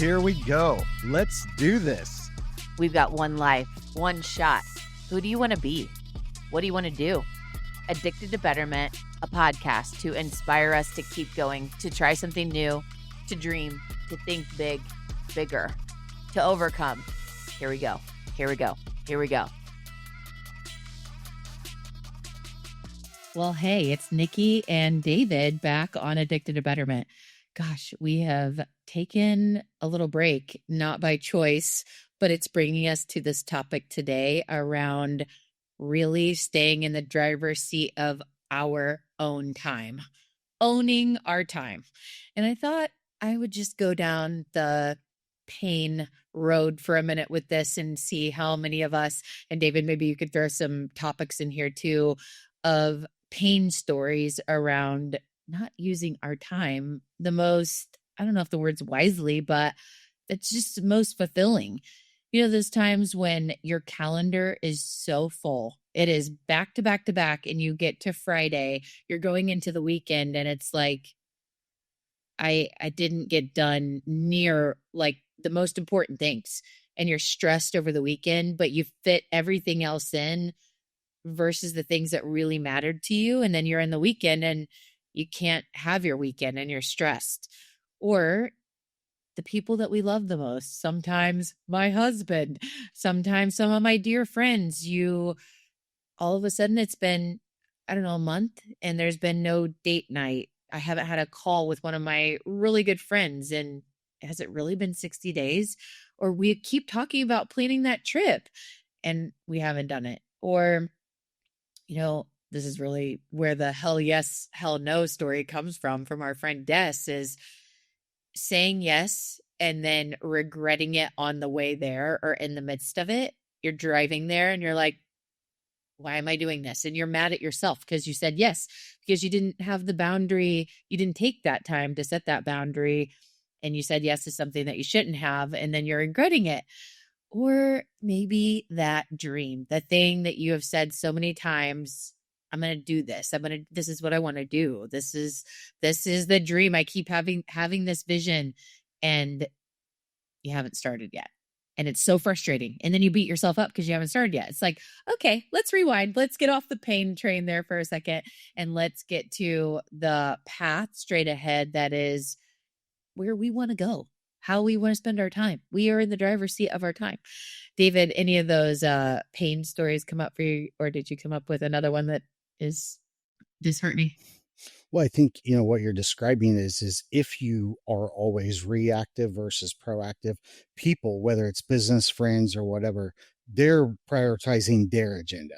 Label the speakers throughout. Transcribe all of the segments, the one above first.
Speaker 1: Here we go. Let's do this.
Speaker 2: We've got one life, one shot. Who do you want to be? What do you want to do? Addicted to Betterment, a podcast to inspire us to keep going, to try something new, to dream, to think big, bigger, to overcome. Here we go. Here we go. Here we go.
Speaker 3: Well, hey, it's Nikki and David back on Addicted to Betterment. Gosh, we have taken a little break, not by choice, but it's bringing us to this topic today around really staying in the driver's seat of our own time, owning our time. And I thought I would just go down the pain road for a minute with this and see how many of us, and David, maybe you could throw some topics in here too, of pain stories around not using our time the most, I don't know if the word's wisely, but it's just most fulfilling. You know, those times when your calendar is so full, it is back to back to back, and you get to Friday, you're going into the weekend, and it's like, I didn't get done near like the most important things, and you're stressed over the weekend, but you fit everything else in versus the things that really mattered to you. And then you're in the weekend and you can't have your weekend and you're stressed. Or the people that we love the most, sometimes my husband, sometimes some of my dear friends, all of a sudden it's been, I don't know, a month and there's been no date night. I haven't had a call with one of my really good friends. And has it really been 60 days? Or we keep talking about planning that trip and we haven't done it. Or, you know, this is really where the hell yes, hell no story comes from our friend Des, is saying yes and then regretting it on the way there or in the midst of it. You're driving there and you're like, why am I doing this? And you're mad at yourself because you said yes, because you didn't have the boundary. You didn't take that time to set that boundary. And you said yes to something that you shouldn't have. And then you're regretting it. Or maybe that dream, the thing that you have said so many times, I'm going to do this. This is what I want to do. This is the dream. I keep having this vision and you haven't started yet. And it's so frustrating. And then you beat yourself up because you haven't started yet. It's like, okay, let's rewind. Let's get off the pain train there for a second. And let's get to the path straight ahead that is where we want to go, how we want to spend our time. We are in the driver's seat of our time. David, any of those pain stories come up for you? Or did you come up with another one that is disheartening?
Speaker 4: Well, I think, what you're describing is if you are always reactive versus proactive, people, whether it's business, friends, or whatever, they're prioritizing their agenda.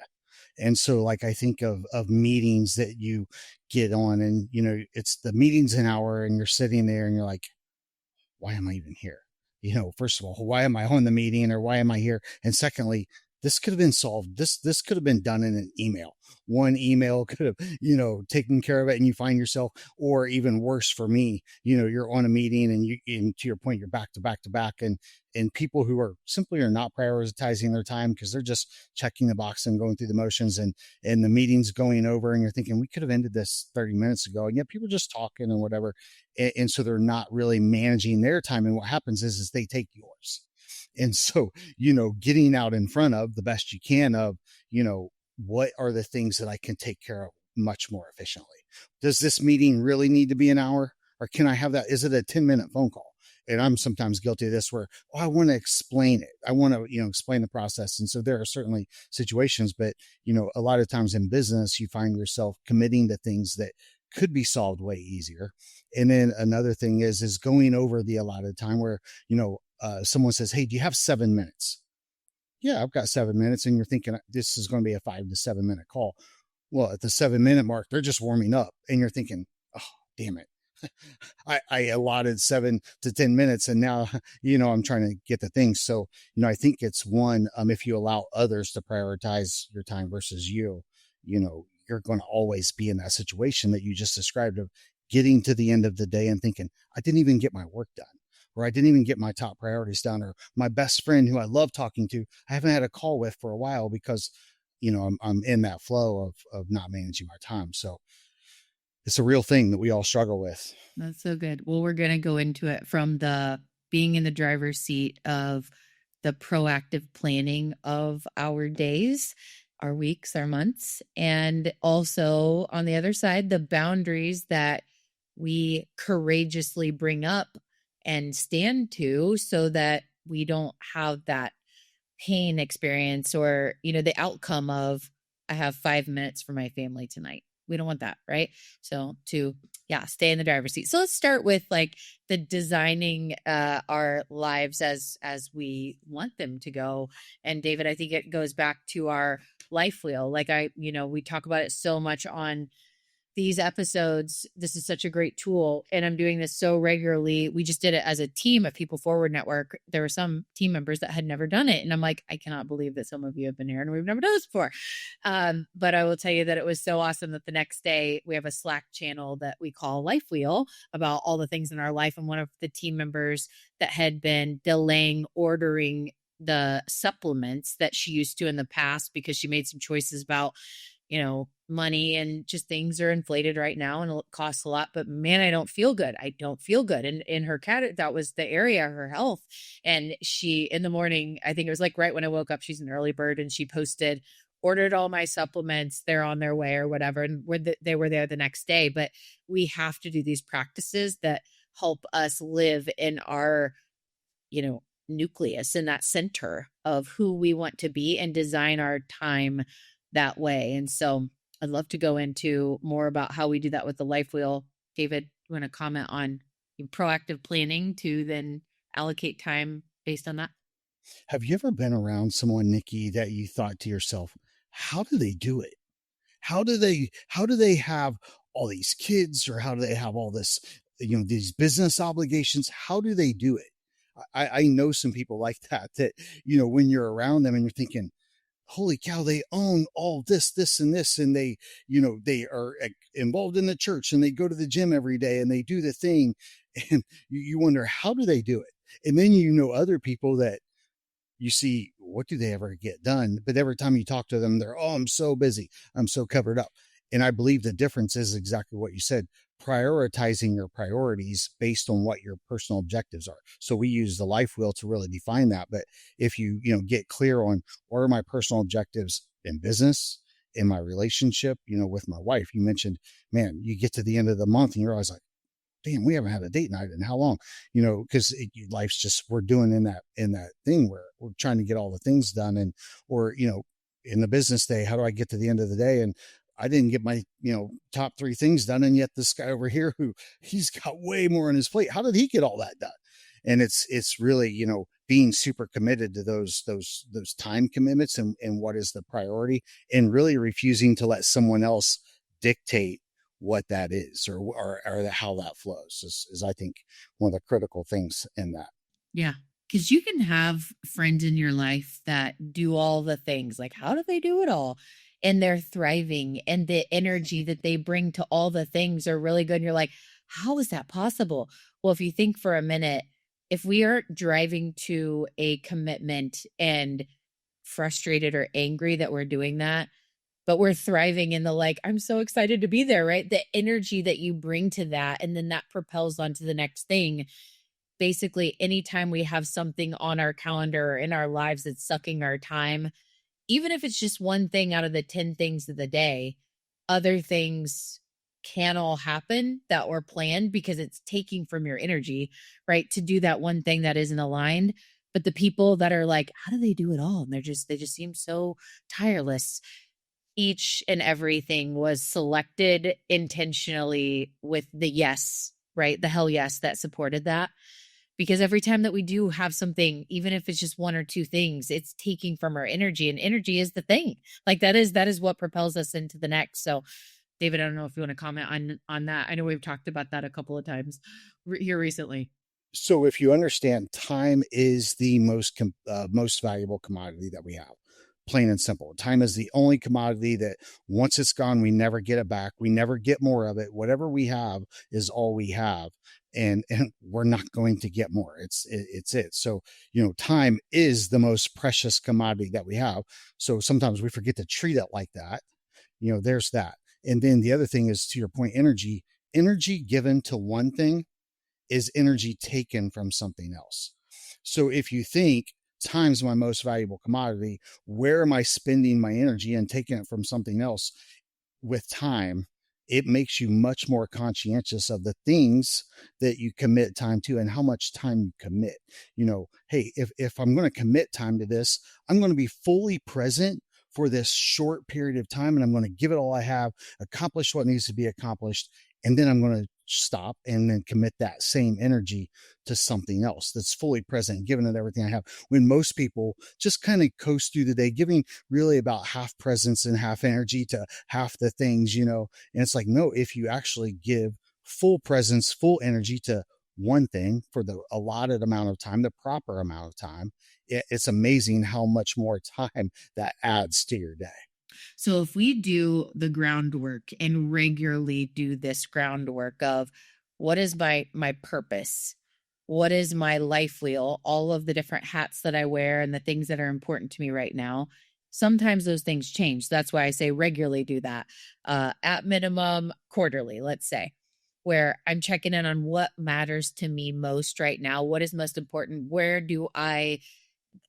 Speaker 4: And so like, I think of meetings that you get on and, it's the meeting's an hour and you're sitting there and you're like, why am I even here? First of all, why am I on the meeting or why am I here? And secondly, this could have been solved. This could have been done in an email. One email could have, taken care of it, and you find yourself, or even worse for me, you're on a meeting and to your point, you're back to back to back, and people who are simply are not prioritizing their time because they're just checking the box and going through the motions, and the meeting's going over, and you're thinking we could have ended this 30 minutes ago, and yet people are just talking and whatever, and so they're not really managing their time. And what happens is they take yours. And so, getting out in front of the best you can of, what are the things that I can take care of much more efficiently? Does this meeting really need to be an hour, or can I have that? Is it a 10-minute phone call? And I'm sometimes guilty of this where, I want to explain it. I want to, explain the process. And so there are certainly situations, but, a lot of times in business, you find yourself committing to things that could be solved way easier. And then another thing is going over the allotted time where, someone says, hey, do you have 7 minutes? Yeah, I've got 7 minutes. And you're thinking this is going to be a 5 to 7 minute call. Well, at the 7 minute mark, they're just warming up and you're thinking, oh, damn it. I allotted 7 to 10 minutes and now, I'm trying to get the things. So, I think it's one, if you allow others to prioritize your time versus you're going to always be in that situation that you just described of getting to the end of the day and thinking, I didn't even get my work done. Or I didn't even get my top priorities done, or my best friend who I love talking to, I haven't had a call with for a while because, I'm in that flow of not managing my time. So it's a real thing that we all struggle with.
Speaker 3: That's so good. Well, we're going to go into it from the being in the driver's seat of the proactive planning of our days, our weeks, our months, and also on the other side, the boundaries that we courageously bring up and stand to so that we don't have that pain experience or, the outcome of I have 5 minutes for my family tonight. We don't want that, right? So stay in the driver's seat. So let's start with like the designing our lives as we want them to go. And David, I think it goes back to our life wheel. Like we talk about it so much on these episodes. This is such a great tool, and I'm doing this so regularly. We just did it as a team at People Forward Network. There were some team members that had never done it, and I'm like, I cannot believe that some of you have been here and we've never done this before. But I will tell you that it was so awesome that the next day we have a Slack channel that we call Life Wheel about all the things in our life, and one of the team members that had been delaying ordering the supplements that she used to in the past because she made some choices about money and just things are inflated right now and it costs a lot, but man, I don't feel good. And in her cat, that was the area, her health. And she, in the morning, I think it was like right when I woke up, she's an early bird, and she posted, ordered all my supplements, they're on their way or whatever. And they were there the next day. But we have to do these practices that help us live in our, nucleus, in that center of who we want to be, and design our time that way. And so I'd love to go into more about how we do that with the life wheel. David, you want to comment on proactive planning to then allocate time based on that?
Speaker 4: Have you ever been around someone, Nikki, that you thought to yourself, how do they do it? How do they have all these kids, or how do they have all this, these business obligations? How do they do it? I know some people like that, when you're around them and you're thinking, holy cow, they own all this, and this, and they are involved in the church, and they go to the gym every day, and they do the thing. And you wonder, how do they do it? And then, other people that you see, what do they ever get done? But every time you talk to them, they're, oh, I'm so busy, I'm so covered up. And I believe the difference is exactly what you said, prioritizing your priorities based on what your personal objectives are. So we use the life wheel to really define that. But if you, get clear on what are my personal objectives in business, in my relationship, with my wife, you mentioned, man, you get to the end of the month and you realize like, damn, we haven't had a date night in how long, because life's just, we're doing in that thing where we're trying to get all the things done. And, or, in the business day, how do I get to the end of the day? And I didn't get my, top 3 things done. And yet this guy over here, he's got way more on his plate. How did he get all that done? And it's really, being super committed to those time commitments and what is the priority, and really refusing to let someone else dictate what that is, or how that flows is I think one of the critical things in that.
Speaker 3: Yeah. Because you can have friends in your life that do all the things. Like, how do they do it all? And they're thriving, and the energy that they bring to all the things are really good. And you're like, how is that possible? Well, if you think for a minute, if we are driving to a commitment and frustrated or angry that we're doing that, but we're thriving in the like, I'm so excited to be there, right? The energy that you bring to that, and then that propels on to the next thing. Basically, anytime we have something on our calendar or in our lives that's sucking our time, even if it's just one thing out of the 10 things of the day, other things can all happen that were planned because it's taking from your energy, right? To do that one thing that isn't aligned. But the people that are like, how do they do it all? And they just seem so tireless. Each and everything was selected intentionally with the yes, right? The hell yes that supported that. Because every time that we do have something, even if it's just 1 or 2 things, it's taking from our energy, and energy is the thing. Like that is what propels us into the next. So David, I don't know if you want to comment on that. I know we've talked about that a couple of times here recently.
Speaker 4: So if you understand, time is the most valuable commodity that we have. Plain and simple. Time is the only commodity that once it's gone, we never get it back. We never get more of it. Whatever we have is all we have. And we're not going to get more. It's it. So, time is the most precious commodity that we have. So sometimes we forget to treat it like that. There's that. And then the other thing is, to your point, energy given to one thing is energy taken from something else. So if you think time's my most valuable commodity, where am I spending my energy and taking it from something else with time? It makes you much more conscientious of the things that you commit time to and how much time you commit. Hey, if I'm going to commit time to this, I'm going to be fully present for this short period of time, and I'm going to give it all I have, accomplish what needs to be accomplished, and then I'm going to stop and then commit that same energy to something else that's fully present, giving it everything I have. When most people just kind of coast through the day, giving really about half presence and half energy to half the things, and it's like, no, if you actually give full presence, full energy to one thing for the allotted amount of time, the proper amount of time, it's amazing how much more time that adds to your day.
Speaker 3: So if we do the groundwork and regularly do this groundwork of what is my purpose? What is my life wheel? All of the different hats that I wear and the things that are important to me right now. Sometimes those things change. That's why I say regularly do that. At minimum, quarterly, let's say, where I'm checking in on what matters to me most right now. What is most important? Where do I,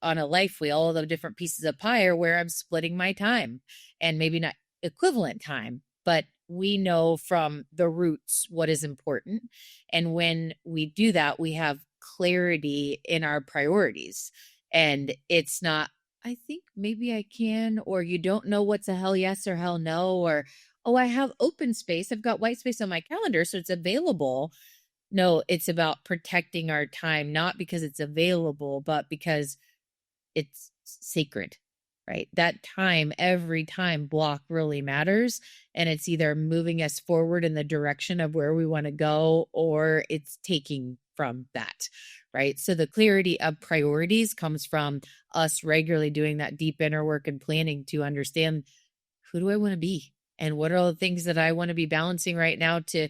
Speaker 3: on a life wheel, all the different pieces of pie are where I'm splitting my time, and maybe not equivalent time, but we know from the roots what is important. And when we do that, we have clarity in our priorities. And it's not, I think maybe I can, or you don't know what's a hell yes or hell no, or, oh, I have open space. I've got white space on my calendar, so it's available. No, it's about protecting our time, not because it's available, but because it's sacred, right? That time, every time block really matters. And it's either moving us forward in the direction of where we want to go, or it's taking from that, right? So the clarity of priorities comes from us regularly doing that deep inner work and planning to understand, who do I want to be? And what are all the things that I want to be balancing right now to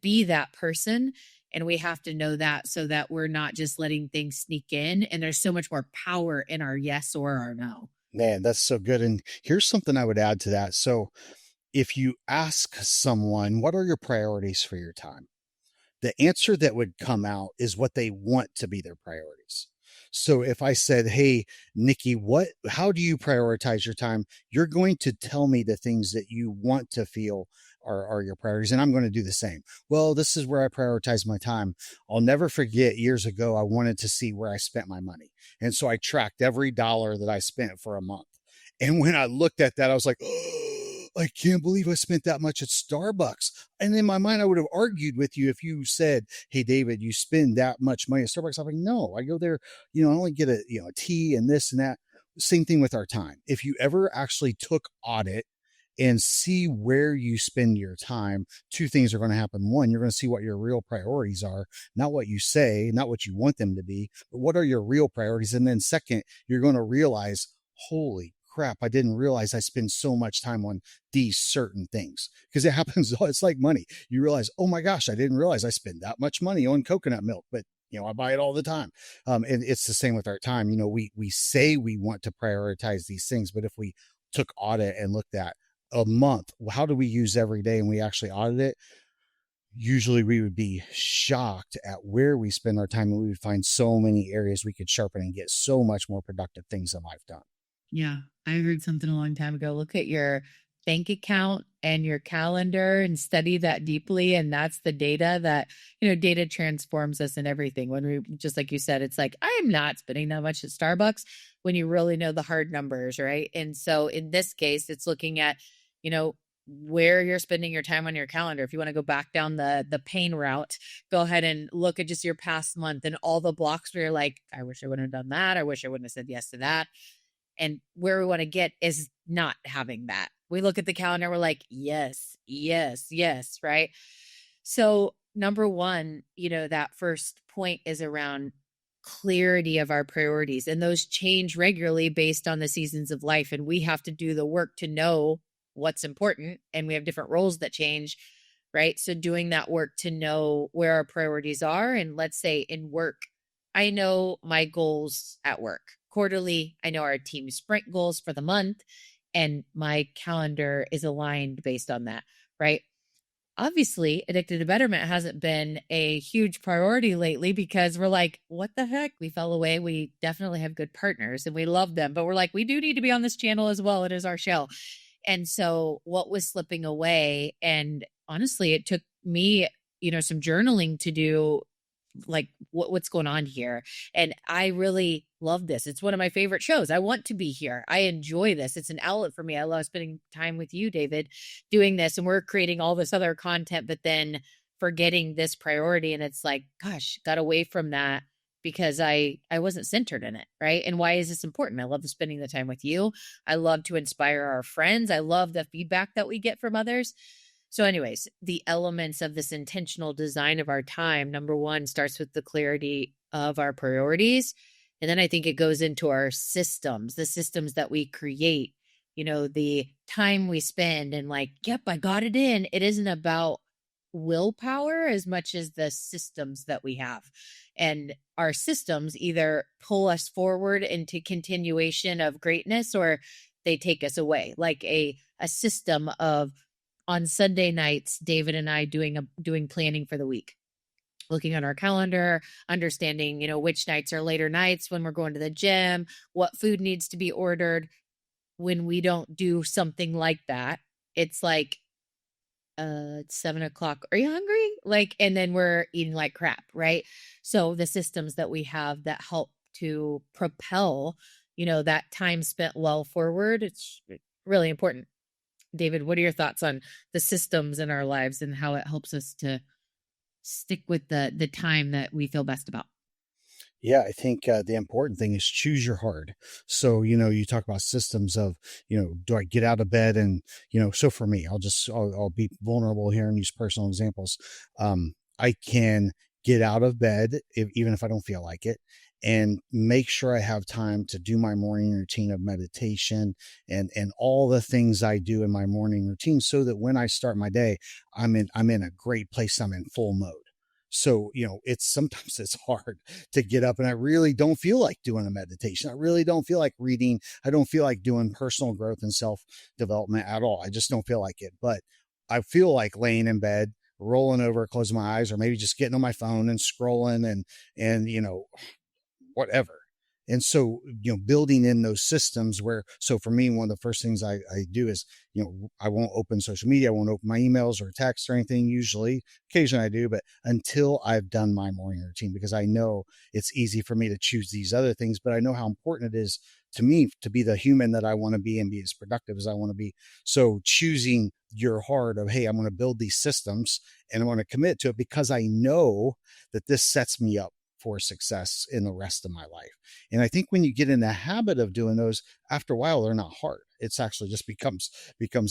Speaker 3: be that person? And we have to know that, so that we're not just letting things sneak in. And there's so much more power in our yes or our no.
Speaker 4: Man, that's so good. And here's something I would add to that. So if you ask someone, what are your priorities for your time? The answer that would come out is what they want to be their priorities. So if I said, hey, Nikki, how do you prioritize your time? You're going to tell me the things that you want to feel are your priorities. And I'm going to do the same. Well, this is where I prioritize my time. I'll never forget, years ago, I wanted to see where I spent my money. And so I tracked every dollar that I spent for a month. And when I looked at that, I was like, oh, I can't believe I spent that much at Starbucks. And in my mind, I would have argued with you if you said, hey, David, you spend that much money at Starbucks. I'm like, no, I go there, I only get a tea and this and that. Same thing with our time. If you ever actually took audit and see where you spend your time, two things are going to happen. One, you're going to see what your real priorities are, not what you say, not what you want them to be, but what are your real priorities? And then second, you're going to realize, holy crap, I didn't realize I spend so much time on these certain things, because it happens. It's like money. You realize, oh my gosh, I didn't realize I spend that much money on coconut milk, but I buy it all the time. And it's the same with our time. We say we want to prioritize these things, but if we took audit and looked at a month, how do we use every day, and we actually audit it, usually we would be shocked at where we spend our time, and we would find so many areas we could sharpen and get so much more productive things in life done.
Speaker 3: Yeah, I heard something a long time ago. Look at your bank account and your calendar and study that deeply. And that's the data that, data transforms us in everything. When we, just like you said, it's like, I'm not spending that much at Starbucks, when you really know the hard numbers, right? And so in this case, it's looking at, where you're spending your time on your calendar. If you want to go back down the pain route, go ahead and look at just your past month and all the blocks where you're like, I wish I wouldn't have done that. I wish I wouldn't have said yes to that. And where we want to get is not having that. We look at the calendar, we're like, yes, yes, yes, right? So number one, that first point is around clarity of our priorities. And those change regularly based on the seasons of life. And we have to do the work to know what's important. And we have different roles that change, right? So doing that work to know where our priorities are. And let's say in work, I know my goals at work. Quarterly, I know our team sprint goals for the month, and my calendar is aligned based on that, right? obviously Addicted to Betterment hasn't been a huge priority lately because we're like, what the heck? We fell away. We definitely have good partners and we love them, but we're like, we do need to be on this channel as well. It is our show. And so what was slipping away, and honestly, it took me, some journaling to do, like what's going on here. And I really love this. It's one of my favorite shows. I want to be here. I enjoy this. It's an outlet for me. I love spending time with you, David, doing this. And we're creating all this other content, but then forgetting this priority. And it's like, gosh, got away from that because I wasn't centered in it. Right. And why is this important? I love spending the time with you. I love to inspire our friends. I love the feedback that we get from others. So anyways, the elements of this intentional design of our time, number one, starts with the clarity of our priorities. And then I think it goes into our systems, the systems that we create, the time we spend and like, yep, I got it in. It isn't about willpower as much as the systems that we have. And our systems either pull us forward into continuation of greatness or they take us away, like a system of on Sunday nights, David and I doing planning for the week, looking at our calendar, understanding, which nights are later nights when we're going to the gym, what food needs to be ordered. When we don't do something like that, it's like, it's 7:00. Are you hungry? Like, and then we're eating like crap. Right. So the systems that we have that help to propel, that time spent well forward, it's really important. David, what are your thoughts on the systems in our lives and how it helps us to stick with the time that we feel best about?
Speaker 4: Yeah, I think the important thing is choose your hard. So, you talk about systems of, do I get out of bed and, so for me, I'll be vulnerable here and use personal examples. I can get out of bed even if I don't feel like it, and make sure I have time to do my morning routine of meditation and all the things I do in my morning routine so that when I start my day, I'm in a great place. I'm in full mode. So, sometimes it's hard to get up and I really don't feel like doing a meditation. I really don't feel like reading. I don't feel like doing personal growth and self development at all. I just don't feel like it, but I feel like laying in bed, rolling over, closing my eyes, or maybe just getting on my phone and scrolling and, whatever. And so, building in those systems so for me, one of the first things I do is, I won't open social media. I won't open my emails or texts or anything. Usually, occasionally I do, but until I've done my morning routine, because I know it's easy for me to choose these other things, but I know how important it is to me to be the human that I want to be and be as productive as I want to be. So choosing your heart of, hey, I'm going to build these systems and I want to commit to it because I know that this sets me up for success in the rest of my life. And I think when you get in the habit of doing those, after a while, they're not hard. It's actually just becomes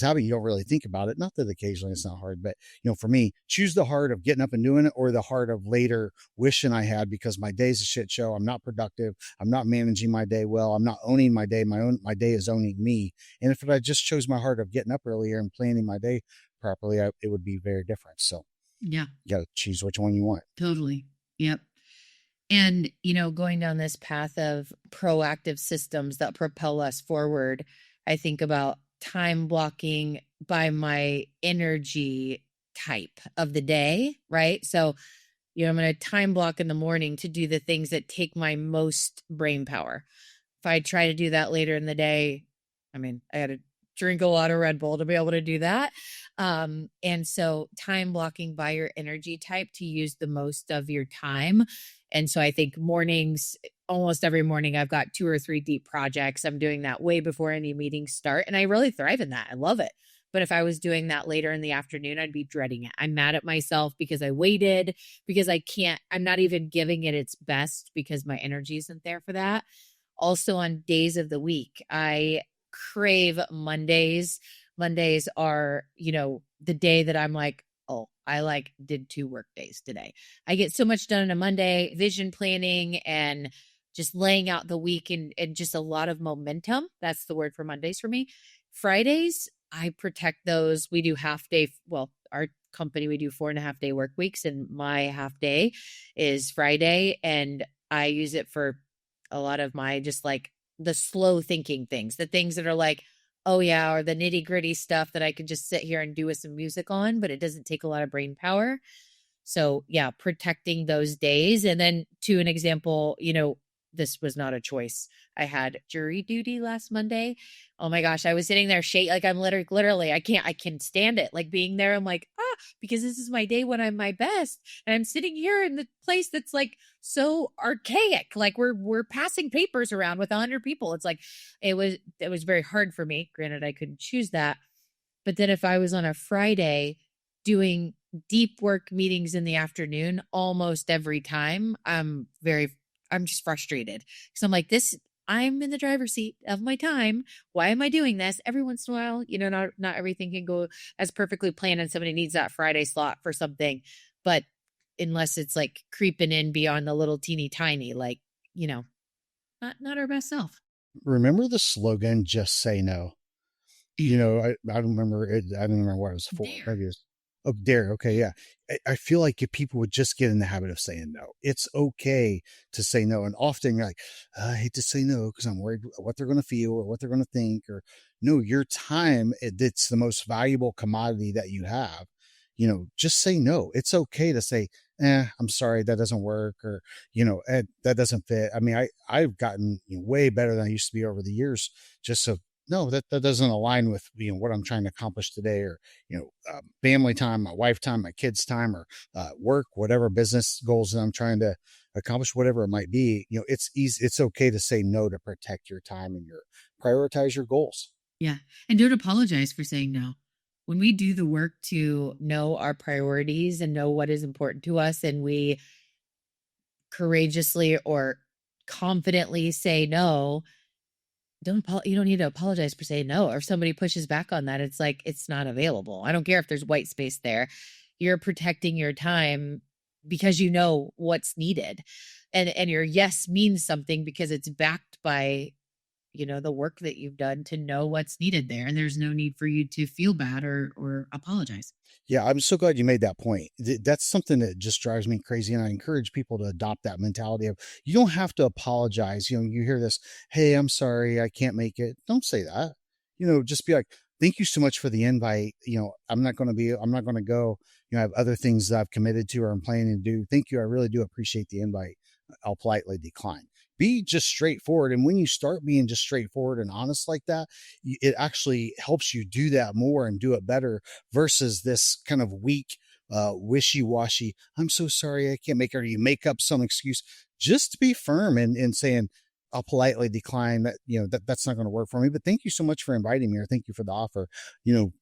Speaker 4: habit. You don't really think about it. Not that occasionally it's not hard, but for me, choose the heart of getting up and doing it or the heart of later wishing I had because my day's a shit show. I'm not productive. I'm not managing my day well. I'm not owning my day. My day is owning me. And if I just chose my heart of getting up earlier and planning my day properly, it would be very different. So
Speaker 3: yeah,
Speaker 4: you got to choose which one you want.
Speaker 3: Totally. Yep. And, going down this path of proactive systems that propel us forward, I think about time blocking by my energy type of the day, right? So, I'm going to time block in the morning to do the things that take my most brain power. If I try to do that later in the day, I got to drink a lot of Red Bull to be able to do that. And so time blocking by your energy type to use the most of your time. And so I think mornings, almost every morning, I've got 2 or 3 deep projects. I'm doing that way before any meetings start. And I really thrive in that. I love it. But if I was doing that later in the afternoon, I'd be dreading it. I'm mad at myself because I waited, because I'm not even giving it its best because my energy isn't there for that. Also on days of the week, I crave Mondays. Mondays are, the day that I'm like, oh, I did 2 work days today. I get so much done on a Monday, vision planning and just laying out the week and just a lot of momentum. That's the word for Mondays for me. Fridays, I protect those. We do half day. Well, our company, we do 4.5 day work weeks and my half day is Friday. And I use it for a lot of my just like the slow thinking things, the things that are like, oh yeah, or the nitty gritty stuff that I could just sit here and do with some music on, but it doesn't take a lot of brain power. So yeah, protecting those days. And then to an example, this was not a choice. I had jury duty last Monday. Oh my gosh, I was sitting there like I'm literally, I can stand it. Like being there, I'm like, because this is my day when I'm my best. And I'm sitting here in the place that's like so archaic. Like we're passing papers around with 100 people. It's like, it was very hard for me. Granted, I couldn't choose that. But then if I was on a Friday doing deep work meetings in the afternoon almost every time, I'm just frustrated because I'm like, I'm in the driver's seat of my time. Why am I doing this? Every once in a while, not everything can go as perfectly planned and somebody needs that Friday slot for something. But unless it's like creeping in beyond the little teeny tiny, like, not our best self.
Speaker 4: Remember the slogan, just say no? I don't remember it. I don't remember what it was for.
Speaker 3: Dare.
Speaker 4: Maybe it was, dare. Okay. Yeah. I feel like if people would just get in the habit of saying no, it's okay to say no. And often you're like, I hate to say no because I'm worried what they're going to feel or what they're going to think, or no, your time, it's the most valuable commodity that you have. Just say no. It's okay to say, I'm sorry, that doesn't work, or, that doesn't fit. I mean, I've gotten way better than I used to be over the years. Just so, no, that doesn't align with, what I'm trying to accomplish today, or, family time, my wife time, my kids time, or work, whatever business goals that I'm trying to accomplish, whatever it might be. It's easy. It's okay to say no to protect your time and prioritize your goals.
Speaker 3: Yeah. And don't apologize for saying no. When we do the work to know our priorities and know what is important to us, and we courageously or confidently say no, you don't need to apologize for saying no. Or if somebody pushes back on that, it's like, it's not available. I don't care if there's white space there. You're protecting your time because you know what's needed. And your yes means something because it's backed by the work that you've done to know what's needed there. And there's no need for you to feel bad or apologize.
Speaker 4: Yeah, I'm so glad you made that point. That's something that just drives me crazy. And I encourage people to adopt that mentality of, you don't have to apologize. You hear this, hey, I'm sorry, I can't make it. Don't say that. Just be like, thank you so much for the invite. I'm not going to go. I have other things that I've committed to or I'm planning to do. Thank you. I really do appreciate the invite. I'll politely decline. Be just straightforward. And when you start being just straightforward and honest like that, it actually helps you do that more and do it better versus this kind of weak, wishy-washy, I'm so sorry, I can't make it, or you make up some excuse. Just be firm and saying, I'll politely decline that, that's not going to work for me, but thank you so much for inviting me, or thank you for the offer,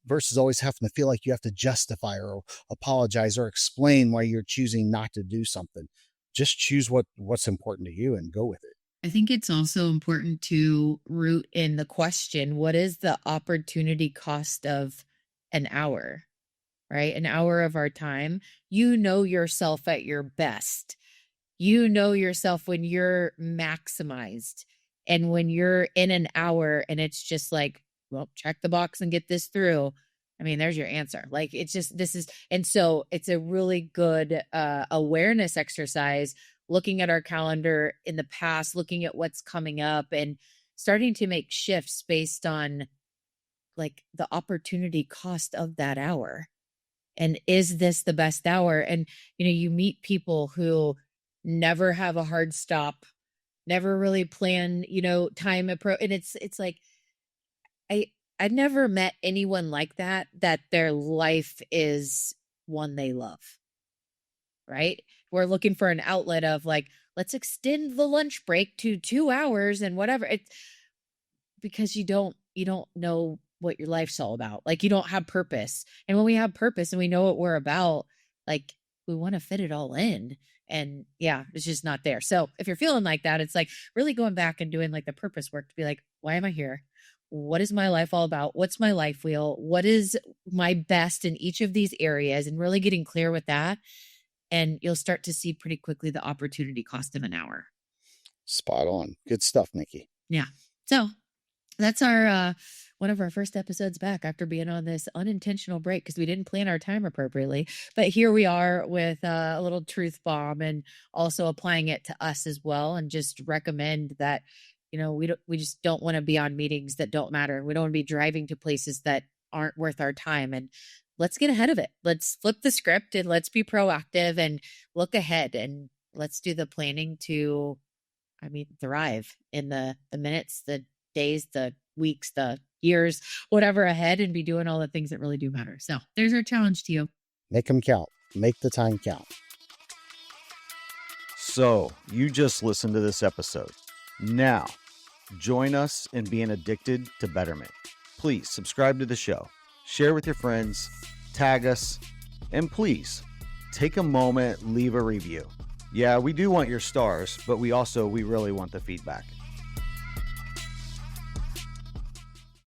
Speaker 4: versus always having to feel like you have to justify or apologize or explain why you're choosing not to do something. Just choose what's important to you and go with it.
Speaker 3: I think it's also important to root in the question, what is the opportunity cost of an hour, right? An hour of our time. You know yourself at your best. You know yourself when you're maximized, and when you're in an hour and it's just like, well, check the box and get this through. I mean, there's your answer. Like, it's just, and so it's a really good awareness exercise, looking at our calendar in the past, looking at what's coming up, and starting to make shifts based on like the opportunity cost of that hour. And is this the best hour? And, you meet people who never have a hard stop, never really plan, time and it's like, I never met anyone like that their life is one they love, right? We're looking for an outlet of like, let's extend the lunch break to 2 hours and whatever. It's because you don't know what your life's all about. Like, you don't have purpose. And when we have purpose and we know what we're about, like, we want to fit it all in. And yeah, it's just not there. So if you're feeling like that, it's like really going back and doing like the purpose work to be like, why am I here? What is my life all about? What's my life wheel? What is my best in each of these areas? And really getting clear with that. And you'll start to see pretty quickly the opportunity cost of an hour.
Speaker 4: Spot on. Good stuff, Nikki.
Speaker 3: Yeah. So that's our one of our first episodes back after being on this unintentional break because we didn't plan our time appropriately. But here we are with a little truth bomb, and also applying it to us as well. And just recommend that, We just don't want to be on meetings that don't matter. We don't want to be driving to places that aren't worth our time. And let's get ahead of it. Let's flip the script and let's be proactive and look ahead, and let's do the planning to, thrive in the minutes, the days, the weeks, the years, whatever ahead, and be doing all the things that really do matter. So there's our challenge to you.
Speaker 4: Make them count. Make the time count.
Speaker 1: So you just listened to this episode. Now, join us in being addicted to betterment. Please subscribe to the show, share with your friends, tag us, and please take a moment, leave a review. Yeah, we do want your stars, but we really want the feedback.